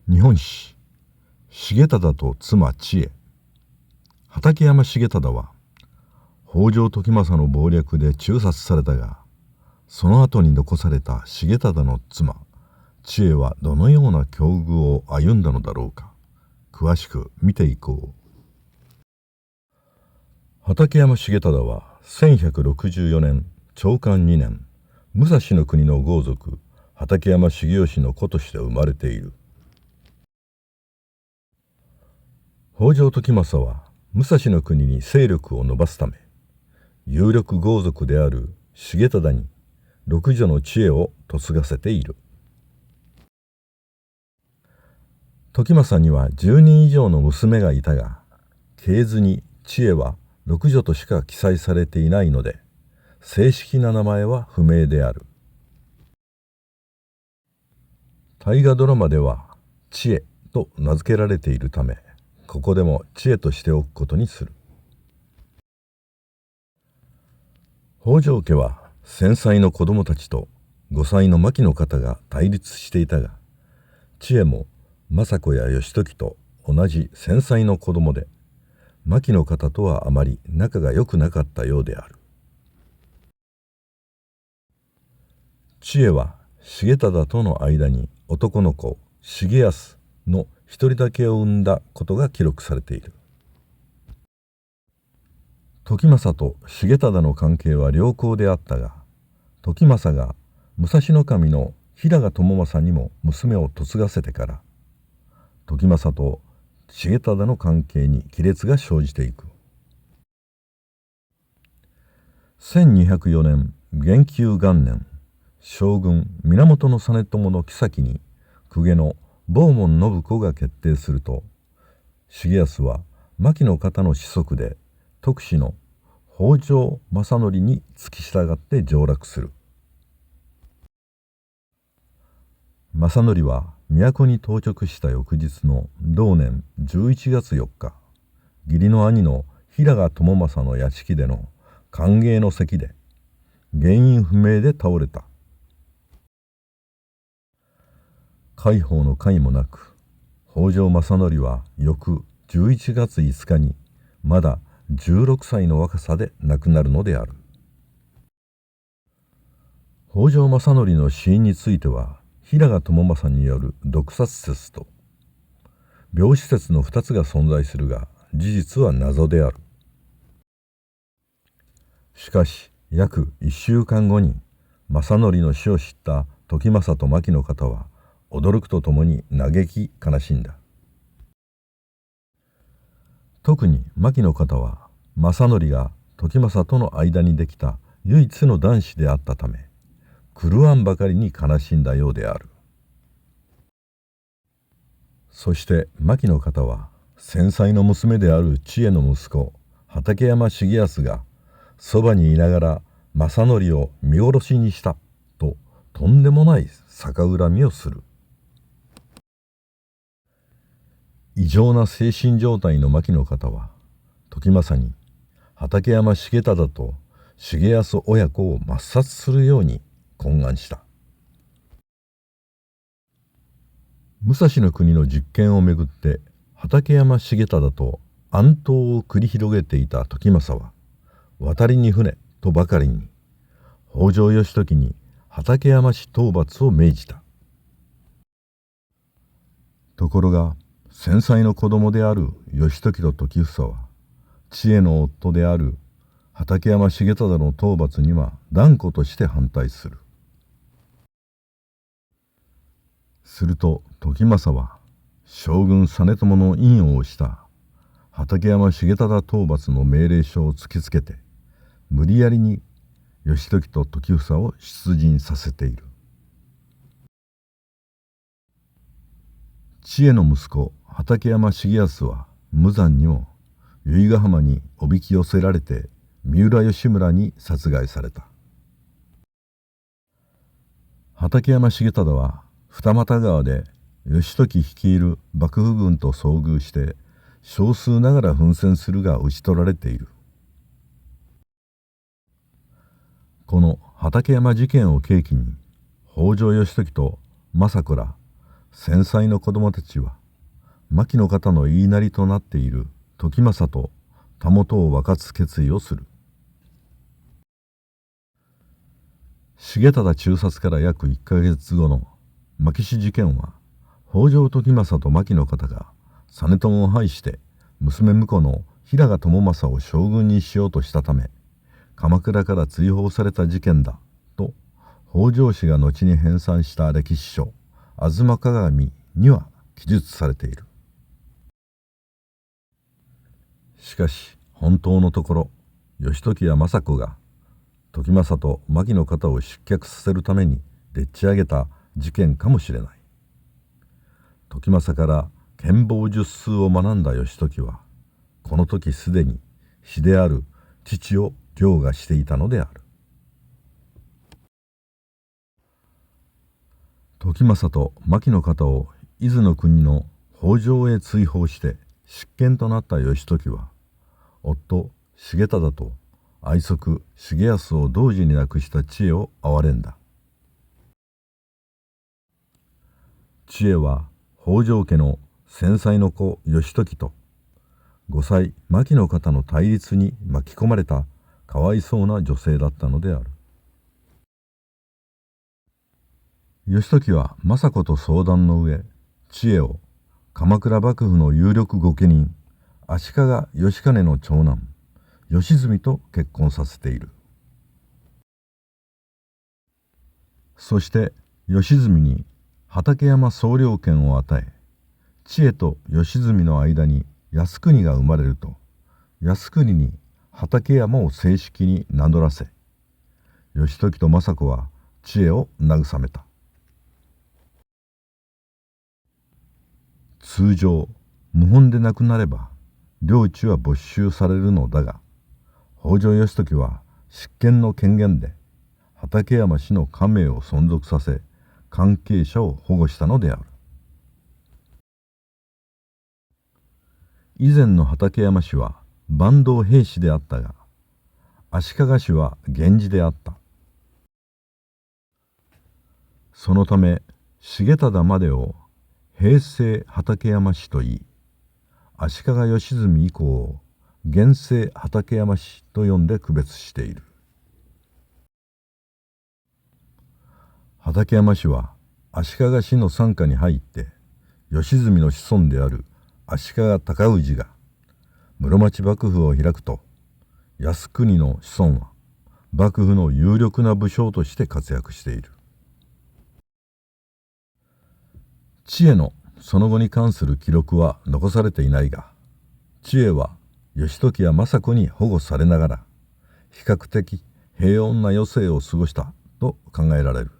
日本史重忠と妻千恵。畠山重忠は北条時政の謀略で誅殺されたが、その後に残された重忠の妻千恵はどのような境遇を歩んだのだろうか。詳しく見ていこう。畠山重忠は1164年長官2年武蔵の国の豪族畠山重義の子として生まれている。北条時政は武蔵の国に勢力を伸ばすため、有力豪族である重忠に六女の千恵を嫁がせている。時政には10人以上の娘がいたが、系図に千恵は六女としか記載されていないので、正式な名前は不明である。大河ドラマでは千恵と名付けられているため、ここでも知恵としておくことにする。北条家は1,000歳の子供たちと5歳の牧の方が対立していたが、知恵も政子や義時と同じ1,000歳の子供で、牧の方とはあまり仲が良くなかったようである。知恵は重忠との間に男の子重康の一人だけを産んだことが記録されている。時政と重忠の関係は良好であったが、時政が武蔵守の平賀朝雅にも娘を嫁がせてから、時政と重忠の関係に亀裂が生じていく。1204年元久元年、将軍源実朝の后に公家の坊門信子が決定すると、重康は牧の方の子息で徳氏の北条政範に付き従って上洛する。政範は都に到着した翌日の同年11月4日、義理の兄の平賀朝雅の屋敷での歓迎の席で原因不明で倒れた。海宝の甲斐もなく、北条政範は翌11月5日にまだ16歳の若さで亡くなるのである。北条政範の死因については、平賀朝雅による毒殺説と病死説の2つが存在するが、事実は謎である。しかし約1週間後に政範の死を知った時政と牧の方は驚くとともに嘆き悲しんだ。特に牧の方は政範が時政との間にできた唯一の男子であったため、狂わんばかりに悲しんだようである。そして牧の方は1,000歳の娘である千恵の息子畠山重康がそばにいながら政範を見殺しにしたととんでもない逆恨みをする。異常な精神状態の牧の方は時政に畠山重忠と重康親子を抹殺するように懇願した。武蔵の国の実権をめぐって畠山重忠と暗闘を繰り広げていた時政は、渡りに船とばかりに北条義時に畠山氏討伐を命じた。ところが1,000歳の子供である義時と時房は、千恵の夫である畠山重忠の討伐には断固として反対する。すると時政は将軍実朝の印を押した畠山重忠討伐の命令書を突きつけて、無理やりに義時と時房を出陣させている。千恵の息子畠山重康は無残にも由比ヶ浜におびき寄せられて三浦義村に殺害された。畠山重忠は二俣川で義時率いる幕府軍と遭遇して少数ながら奮戦するが討ち取られている。この畠山事件を契機に北条義時と政子ら繊細の子供たちは牧の方の言いなりとなっている時政とたもとを分かつ決意をする。重忠中殺から約1ヶ月後の牧氏事件は、北条時政と牧の方が実朝を廃して娘婿の平賀朝雅を将軍にしようとしたため、鎌倉から追放された事件だと北条氏が後に編纂した歴史書「吾妻鏡」には記述されている。しかし本当のところ、義時や政子が時政と牧の方を失脚させるためにでっち上げた事件かもしれない。時政から剣謀術数を学んだ義時は、この時すでに師である父を凌駕していたのである。時政と牧の方を伊豆の国の北条へ追放して執権となった義時は、夫重忠と愛息重康を同時に亡くした知恵を憐れんだ。知恵は北条家の繊細の子義時と5歳牧の方の対立に巻き込まれたかわいそうな女性だったのである。義時は政子と相談の上、知恵を鎌倉幕府の有力御家人足利義兼の長男義澄と結婚させている。そして義澄に畠山総領権を与え、知恵と義澄の間に靖国が生まれると、靖国に畠山を正式に名乗らせ、義時と政子は知恵を慰めた。通常謀反で亡くなれば領地は没収されるのだが、北条義時は執権の権限で畠山氏の家名を存続させ、関係者を保護したのである。以前の畠山氏は坂東兵士であったが、足利氏は源氏であった。そのため重忠までを平成畠山氏といい、足利義澄以降を現世畠山氏と呼んで区別している。畠山氏は足利氏の傘下に入って、義澄の子孫である足利尊氏が室町幕府を開くと、靖国の子孫は幕府の有力な武将として活躍している。知恵のその後に関する記録は残されていないが、知恵は義時や政子に保護されながら比較的平穏な余生を過ごしたと考えられる。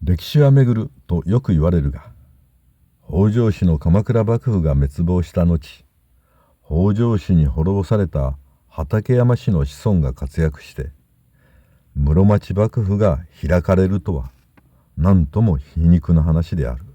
歴史は巡るとよく言われるが、北条氏の鎌倉幕府が滅亡した後、北条氏に滅ぼされた畠山氏の子孫が活躍して室町幕府が開かれるとは、なんとも皮肉な話である。